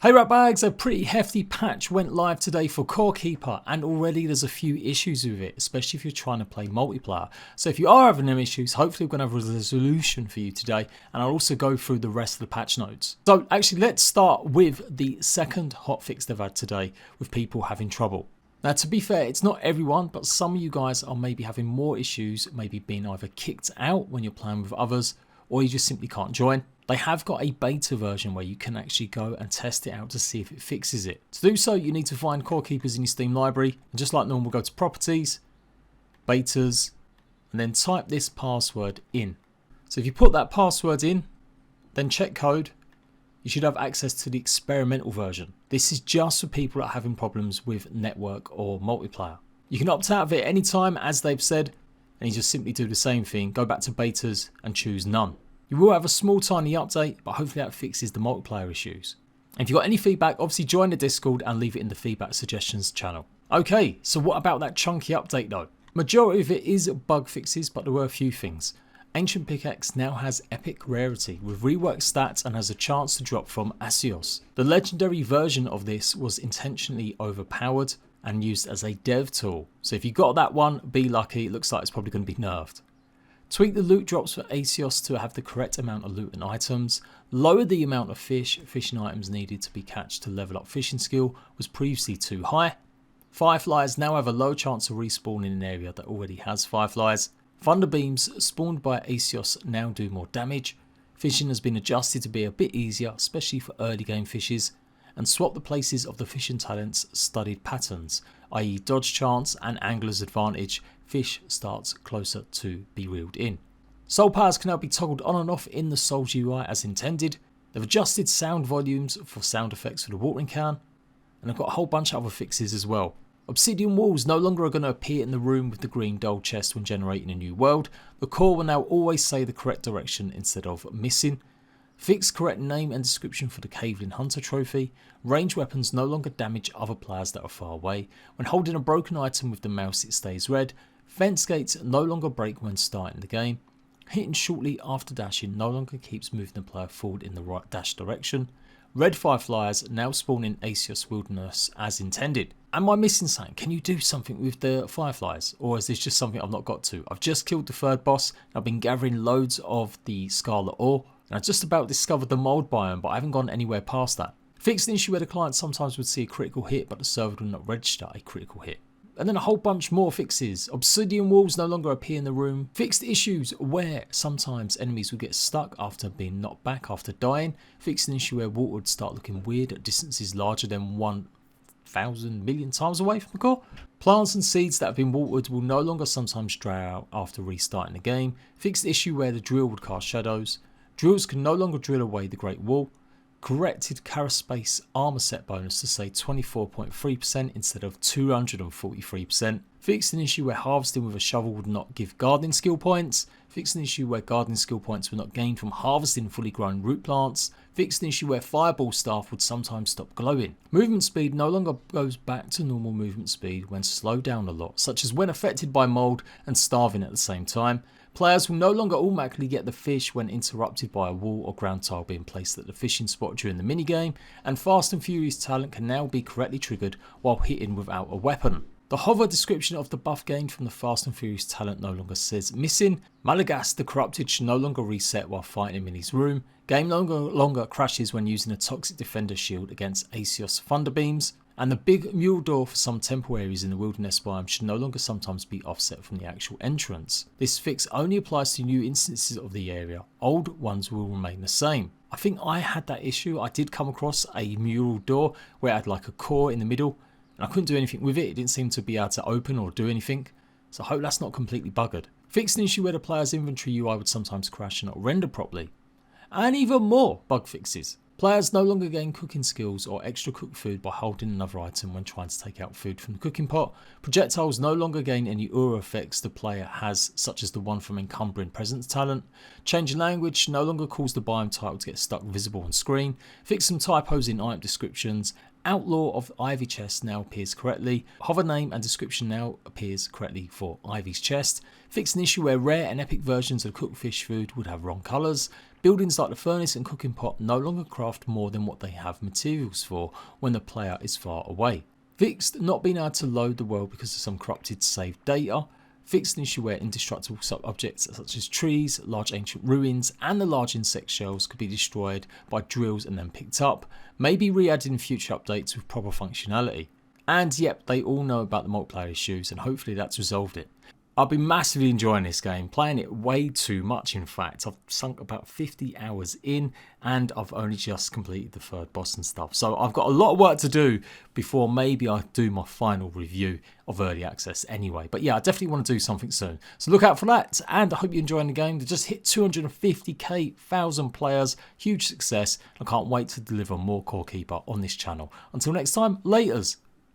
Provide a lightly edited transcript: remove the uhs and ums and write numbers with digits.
Hey ratbags, a pretty hefty patch went live today for Core Keeper, and already there's a few issues with it, especially if you're trying to play multiplayer. So if you are having them issues, hopefully we're going to have a solution for you today, and I'll also go through the rest of the patch notes. So actually let's start with the second hotfix they've had today with people having trouble. Now to be fair, it's not everyone, but some of you guys are maybe having more issues, maybe being either kicked out when you're playing with others, or you just simply can't join. They have got a beta version where you can actually go and test it out to see if it fixes it. To do so, you need to find Core Keepers in your Steam library, and just like normal, go to Properties, Betas, and then type this password in. So if you put that password in, then check code, you should have access to the experimental version. This is just for people that are having problems with network or multiplayer. You can opt out of it anytime, as they've said, and you just simply do the same thing, go back to betas and choose none. You will have a small tiny update, but hopefully that fixes the multiplayer issues. And if you've got any feedback, obviously join the Discord and leave it in the feedback suggestions channel. Okay, so what about that chunky update though? Majority of it is bug fixes, but there were a few things. Ancient Pickaxe now has epic rarity with reworked stats and has a chance to drop from Asus. The legendary version of this was intentionally overpowered and used as a dev tool. So if you got that one, be lucky, it looks like it's probably going to be nerfed. Tweak the loot drops for Asus to have the correct amount of loot and items. Lower the amount of fishing items needed to be catched to level up fishing skill was previously too high. Fireflies now have a low chance of respawning in an area that already has fireflies. Thunder beams spawned by Asus now do more damage. Fishing has been adjusted to be a bit easier, especially for early game fishes. And swap the places of the fishing talent's studied patterns, i.e. dodge chance and angler's advantage. Fish starts closer to be reeled in. Soul powers can now be toggled on and off in the Souls UI as intended. They've adjusted sound volumes for sound effects for the watering can, and they've got a whole bunch of other fixes as well. Obsidian walls no longer are going to appear in the room with the green gold chest when generating a new world. The core will now always say the correct direction instead of missing. Fix correct name and description for the Caveling Hunter trophy. Range weapons no longer damage other players that are far away. When holding a broken item with the mouse it stays red. Fence gates no longer break when starting the game. Hitting shortly after dashing no longer keeps moving the player forward in the right dash direction. Red fireflies now spawn in Asus Wilderness as intended. Am I missing something? Can you do something with the fireflies? Or is this just something I've not got to? I've just killed the third boss. I've been gathering loads of the scarlet ore. And I just about discovered the mold biome, but I haven't gone anywhere past that. Fixed an issue where the client sometimes would see a critical hit, but the server would not register a critical hit. And then a whole bunch more fixes. Obsidian walls no longer appear in the room. Fixed issues where sometimes enemies would get stuck after being knocked back after dying. Fixed an issue where water would start looking weird at distances larger than 1,000 million times away from the core. Plants and seeds that have been watered will no longer sometimes dry out after restarting the game. Fixed the issue where the drill would cast shadows. Drills can no longer drill away the Great Wall. Corrected Caraspace armor set bonus to say 24.3% instead of 243%. Fixed an issue where harvesting with a shovel would not give gardening skill points. Fixed an issue where gardening skill points were not gained from harvesting fully grown root plants. Fixed an issue where fireball staff would sometimes stop glowing. Movement speed no longer goes back to normal movement speed when slowed down a lot, such as when affected by mold and starving at the same time. Players will no longer automatically get the fish when interrupted by a wall or ground tile being placed at the fishing spot during the minigame, and Fast and Furious talent can now be correctly triggered while hitting without a weapon. The hover description of the buff gained from the Fast and Furious talent no longer says missing. Malagast the Corrupted should no longer reset while fighting in Minnie's room. Game no longer crashes when using a Toxic Defender shield against Asus Thunder Beams. And the big mule door for some temple areas in the wilderness biome should no longer sometimes be offset from the actual entrance. This fix only applies to new instances of the area. Old ones will remain the same. I think I had that issue. I did come across a mural door where it had like a core in the middle and I couldn't do anything with it. It didn't seem to be able to open or do anything. So I hope that's not completely buggered. Fixed an issue where the player's inventory UI would sometimes crash and not render properly. And even more bug fixes. Players no longer gain cooking skills or extra cooked food by holding another item when trying to take out food from the cooking pot. Projectiles no longer gain any aura effects the player has, such as the one from Encumbering Presence talent. Changing language no longer cause the biome title to get stuck visible on screen. Fix some typos in item descriptions Outlaw of Ivy chest now appears correctly. Hover name and description now appears correctly for Ivy's chest. Fixed an issue where rare and epic versions of cooked fish food would have wrong colours. Buildings like the furnace and cooking pot no longer craft more than what they have materials for when the player is far away. Fixed not being able to load the world because of some corrupted saved data. Fixed an issue where indestructible sub-objects such as trees, large ancient ruins and the large insect shells could be destroyed by drills and then picked up, maybe re-added in future updates with proper functionality. And yep, they all know about the multiplayer issues and hopefully that's resolved it. I've been massively enjoying this game, playing it way too much in fact. I've sunk about 50 hours in and I've only just completed the third boss and stuff. So I've got a lot of work to do before maybe I do my final review of early access anyway. But yeah, I definitely want to do something soon. So look out for that, and I hope you're enjoying the game. They just hit 250k, 1,000 players, huge success. I can't wait to deliver more Core Keeper on this channel. Until next time, laters.